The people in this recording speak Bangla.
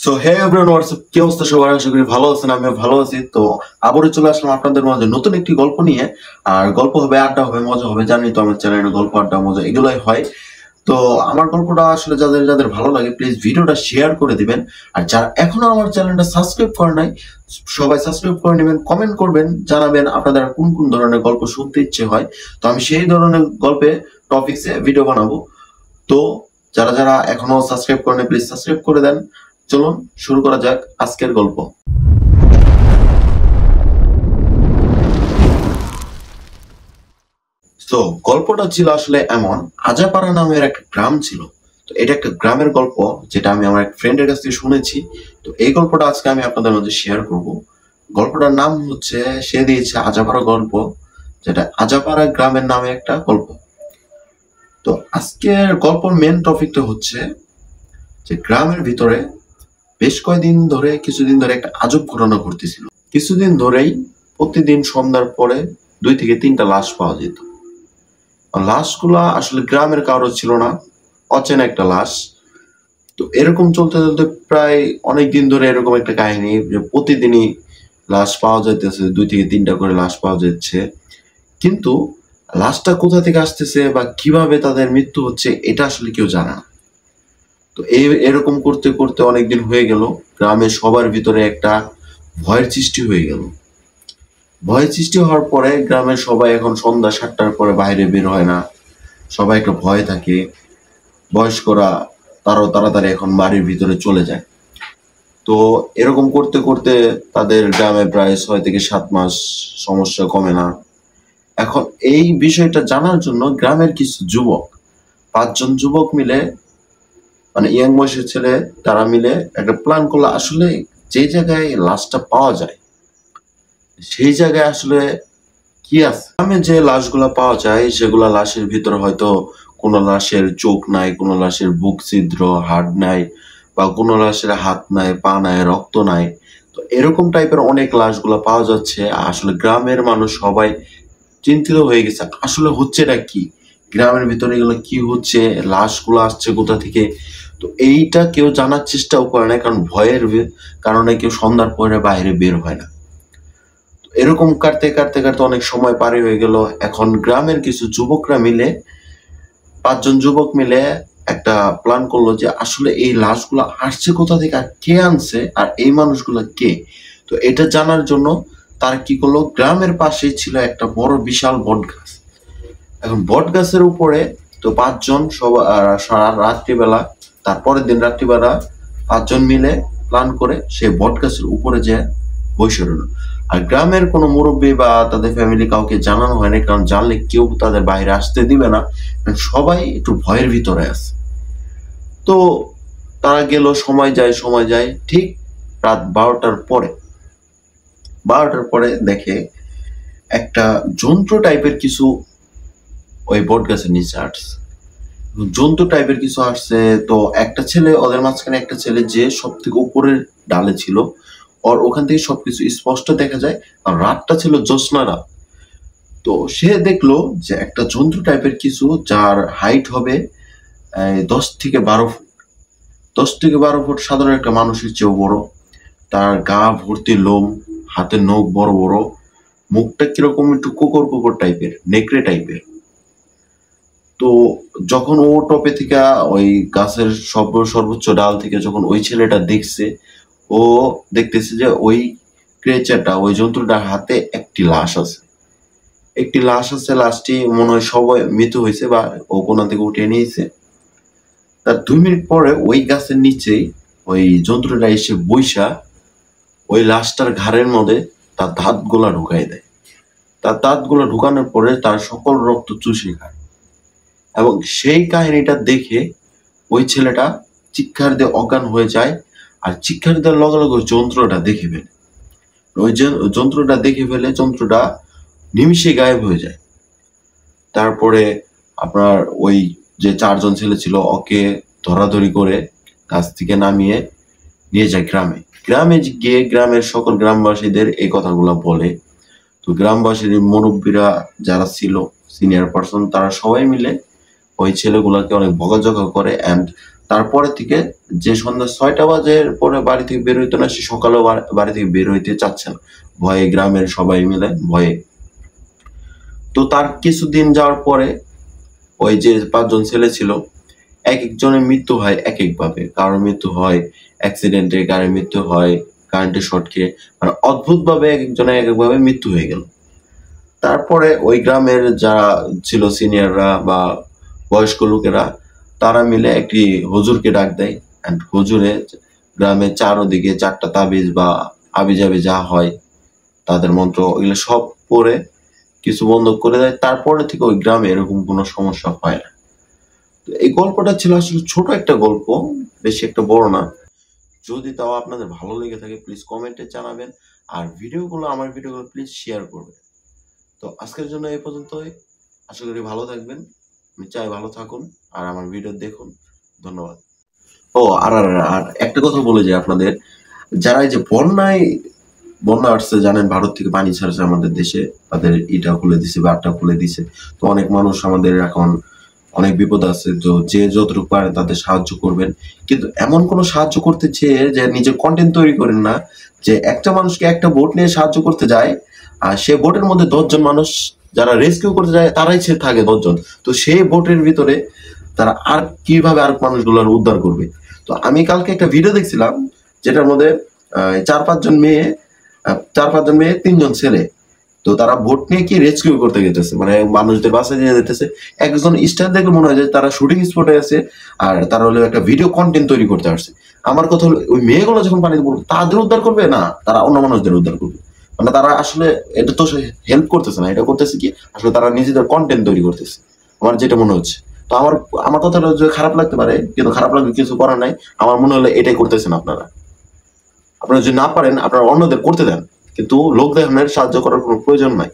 সো হে এভরিওয়ান হোয়াটসঅ্যাপ, কি অবস্থা সবার? আশা করি ভালো আছেন, আমিও ভালো আছি। তো আবারও চলে আসলাম আপনাদের মাঝে নতুন একটি গল্প নিয়ে। আর গল্প হবে, আড্ডা হবে, মজা হবে। জানি তো আমার চ্যানেলে গল্প, আড্ডা, মজা এগুলোই হয়। তো আমার গল্পটা আসলে যাদের যাদের ভালো লাগে প্লিজ ভিডিওটা শেয়ার করে দিবেন। আর যারা এখনো আমার চ্যানেলটা সাবস্ক্রাইব করে নাই সবাই সাবস্ক্রাইব করে নেবেন, কমেন্ট করবেন, জানাবেন আপনাদের কোন কোন ধরনের গল্প শুনতে ইচ্ছে হয়। তো আমি সেই ধরনের গল্পে টপিকসে ভিডিও বানাবো। তো যারা যারা এখনো সাবস্ক্রাইব করেন প্লিজ সাবস্ক্রাইব করে দেন। চলুন শুরু করা যাক আজকের গল্প। তো গল্পটা ছিল আসলে এমন, আজাপাড়া নামের একটা গ্রাম ছিল। তো এটা একটা গ্রামের গল্প, যেটা আমি আমার এক ফ্রেন্ডের কাছ থেকে শুনেছি। তো এই গল্পটা আজকে আমি আপনাদের মধ্যে শেয়ার করব। গল্পটার নাম হচ্ছে, সে দিয়েছে আজাপাড়া গল্প, যেটা আজাপাড়া গ্রামের নামে একটা গল্প। তো আজকের গল্পের মেন টপিকটা হচ্ছে যে গ্রামের ভিতরে বেশ কিছুদিন ধরে একটা আজব ঘটনা ঘটতেছিল। কিছুদিন ধরেই প্রতিদিন সন্ধ্যার পরে 2 থেকে 3টা লাশ পাওয়া যেত। লাশগুলা আসলে গ্রামের কারো ছিল না, অচেনা একটা লাশ। তো এরকম চলতে চলতে প্রায় অনেক দিন ধরে এরকম একটা কাহিনী যে প্রতিদিনই লাশ পাওয়া যাইতেছে, 2 থেকে 3টা করে লাশ পাওয়া যাচ্ছে। কিন্তু লাশটা কোথা থেকে আসতেছে বা কিভাবে তাদের মৃত্যু হচ্ছে এটা আসলে কেউ জানে না। তো এরকম করতে করতে অনেকদিন হয়ে গেল। গ্রামের সবার ভিতরে একটা ভয়ের সৃষ্টি হয়ে গেল। ভয়ের সৃষ্টি হওয়ার পরে গ্রামের সবাই এখন সন্ধ্যা 7টার পরে বাইরে বের হয় না। সবাই একটা ভয় থাকে। বয়স্করা তারাও তাড়াতাড়ি এখন বাড়ির ভিতরে চলে যায়। তো এরকম করতে করতে তাদের গ্রামে প্রায় 6 থেকে 7 মাস সমস্যা কমে না। এখন এই বিষয়টা জানার জন্য গ্রামের কিছু যুবক, 5জন যুবক মিলে, মানে ইয়াং বয়সের ছেলে, তারা মিলে একটা প্ল্যান করলো। আসলে যে জায়গায় লাশটা পাওয়া যায় সেই জায়গায় আসলে কি আছে। গ্রামে যে লাশগুলা পাওয়া যায় সেগুলা লাশের ভিতরে হয়তো কোনো লাশের চোখ নাই, কোনো লাশের বুক ছিদ্র, হাড় নাই, বা কোনো লাশের হাত নাই, পা নাই, রক্ত নাই। তো এরকম টাইপের অনেক লাশগুলা পাওয়া যাচ্ছে। আসলে গ্রামের মানুষ সবাই চিন্তিত হয়ে গেছে, আসলে হচ্ছেটা কি, গ্রামের ভিতরে এগুলো কি হচ্ছে, লাশগুলো আসছে কোথা থেকে। তো এইটা কেউ জানার চেষ্টাও করে না, কারণ ভয়ের কারণে কেউ সন্ধ্যার পরে বাইরে বের হয় না। এরকম কাটতে কাটতে কাটতে অনেক সময় পার হয়ে গেল। এখন গ্রামের কিছু যুবকরা মিলে, 5জন যুবক মিলে একটা প্ল্যান করলো যে আসলে এই লাশগুলো আসছে কোথা থেকে, আর কে আনছে, আর এই মানুষগুলো কে। তো এটা জানার জন্য তারা কি করলো, গ্রামের পাশেই ছিল একটা বড় বিশাল বট গাছ। এখন বট গাছের উপরে তো 5জন রাত্রিবেলা, তারপরের দিন রাত্রিবেলা 5জন মিলে প্ল্যান করে সেই বট গাছের উপরে যে বসে রইল। আর গ্রামের কোনো মুরব্বী বা তাদের ফ্যামিলি কাউকে জানানো হয়নি, কারণ জানলে কেউ তাদের বাইরে আসতে দিবে না, কারণ সবাই একটু ভয়ের ভিতরে আছে। তো তারা গেল, সময় যায় ঠিক রাত 12টার পরে দেখে একটা যন্ত্র টাইপের কিছু ওই বট গাছের নিচে আসছে। জন্তু টাইপের কিছু আসছে। তো একটা ছেলে, ওদের মাঝখানে একটা ছেলে যে সব থেকে উপরের ডালে ছিল, ওর ওখান থেকে সবকিছু স্পষ্ট দেখা যায়। আর রাতটা ছিল জ্যোৎস্না রাত। তো সে দেখলো যে একটা জন্তু টাইপের কিছু, যার হাইট হবে 10 থেকে 12 ফুট। 10 থেকে 12 ফুট সাধারণ একটা মানুষের চেয়েও বড়। তার গা ভর্তি লোম, হাতের নখ বড় বড়, মুখটা কিরকম একটু কুকুর টাইপের, নেকড়ে টাইপের। তো যখন ও টপে থেকে ওই গাছের সর্বোচ্চ ডাল থেকে যখন ওই ছেলেটা দেখছে, ও দেখতেছে যে ওই ক্রিয়েচারটা, ওই জন্তুটার হাতে একটি লাশ আছে। লাশটি মনে হয় সবাই মৃত হয়েছে বা ও কোনা থেকে উঠিয়ে নিয়েছে। তার 2 মিনিট পরে ওই গাছের নিচেই ওই জন্তুটা এসে বইসা ওই লাশটার ঘাড়ের মধ্যে তার দাঁতগুলা ঢুকাই দেয়। তার দাঁতগুলা ঢুকানোর পরে তার সকল রক্ত চুষে খায়। এবং সেই কাহিনীটা দেখে ওই ছেলেটা চিৎকার দিয়ে অজ্ঞান হয়ে যায়। আর চিৎকার দেওয়ার লগে লগে যন্ত্রটা দেখে ফেলে। যন্ত্রটা নিমিষে গায়েব হয়ে যায়। তারপরে আপনার ওই যে 4জন ছেলে ছিল, ওকে ধরাধরি করে গাছ থেকে নামিয়ে নিয়ে যায় গ্রামে গিয়ে গ্রামের সকল গ্রামবাসীদের এই কথাগুলো বলে। তো গ্রামবাসীর মুরব্বীরা যারা ছিল, সিনিয়র পার্সন, তারা সবাই মিলে ওই ছেলেগুলাকে অনেক বকাঝকা করে। অ্যান্ড তারপরে থেকে যে সন্ধ্যা 6টা বাজের পরে বাড়ি থেকে বের হইতো না, সে সকালেও বাড়ি থেকে বের হইতে চাচ্ছে না, ভয়ে, গ্রামের সবাই মিলে ভয়ে। তো তার কিছুদিন যাওয়ার পরে ওই যে 5জন ছেলে ছিল, এক একজনের মৃত্যু হয় এক একভাবে। কারোর মৃত্যু হয় অ্যাক্সিডেন্টে, কারোর মৃত্যু হয় কারেন্টের শর্ট খেয়ে, মানে অদ্ভুতভাবে এক একজনের এক একভাবে মৃত্যু হয়ে গেল। তারপরে ওই গ্রামের যারা ছিল সিনিয়ররা বা বয়স্ক লোকেরা, তারা মিলে একটি হুজুরকে ডাক দেয়। অ্যান্ড হুজুরে গ্রামের চারোদিকে 4টা তাবিজ বা আবিজাবি যা হয় তাদের মন্ত্র, এগুলো সব পড়ে কিছু বন্ধ করে দেয়। তারপরে থেকে ওই গ্রামে এরকম কোনো সমস্যা হয় না। তো এই গল্পটা ছিল আসলে ছোট একটা গল্প, বেশি একটা বড় না। যদি তাও আপনাদের ভালো লেগে থাকে প্লিজ কমেন্টে জানাবেন, আর আমার ভিডিওগুলো প্লিজ শেয়ার করবেন। তো আজকের জন্য এই পর্যন্তই। আশা করি ভালো থাকবেন, আমি চাই ভালো থাকুন আর আমার ভিডিও দেখুন। ধন্যবাদ। ও, আর আর আর একটা কথা বলে যাই আপনাদের, যারা এই যে বন্যা আসছে, জানেন ভারত থেকে পানি ছাড়ছে আমাদের দেশে, তাদের ইটা খুলে দিছে, বাঁধটা খুলে দিছে। তো অনেক মানুষ আমাদের এখন অনেক বিপদ আছে, তো যে যতটুকু পারে তাদের সাহায্য করবেন। কিন্তু এমন কোনো সাহায্য করতে চেয়ে যে নিজে কন্টেন্ট তৈরি করেন না, যে একটা মানুষকে একটা বোট নিয়ে সাহায্য করতে যায়, আর সে বোটের মধ্যে 10জন মানুষ যারা রেস্কিউ করতে যায় তারাই সে থাকে 10জন। তো সেই বোটের ভিতরে তারা আর কিভাবে আর মানুষগুলোর উদ্ধার করবে? তো আমি কালকে একটা ভিডিও দেখছিলাম, যেটার মধ্যে 4-5 জন মেয়ে 3জন ছেলে, তো তারা বোট নিয়ে কি রেস্কিউ করতে গেতেছে, মানে মানুষদের বাসায় নিয়ে যেতেছে। একজন স্টার দেখলে মনে হয় যে তারা শুটিং স্পটে আছে, আর তারা হলো একটা ভিডিও কন্টেন্ট তৈরি করতে আসছে। আমার কথা হলো, ওই মেয়েগুলো যখন পানিতে পড়বে তাদের উদ্ধার করবে না, তারা অন্য মানুষদের উদ্ধার করবে। মানে তারা আসলে এটা তো হেল্প করতেছে না, এটা করতেছে কি আসলে তারা নিজেদের কন্টেন্ট তৈরি করতেছে, আমার যেটা মনে হচ্ছে। তো আমার আমার কথাটা যে খারাপ লাগতে পারে, কিন্তু খারাপ লাগবে কিছু করার নাই। আমার মনে হলো এটাই করতেছেন আপনারা। আপনারা যদি না পারেন আপনারা অন্যদের করতে দেন, কিন্তু লোক দেখানোর সাহায্য করার কোনো প্রয়োজন নাই।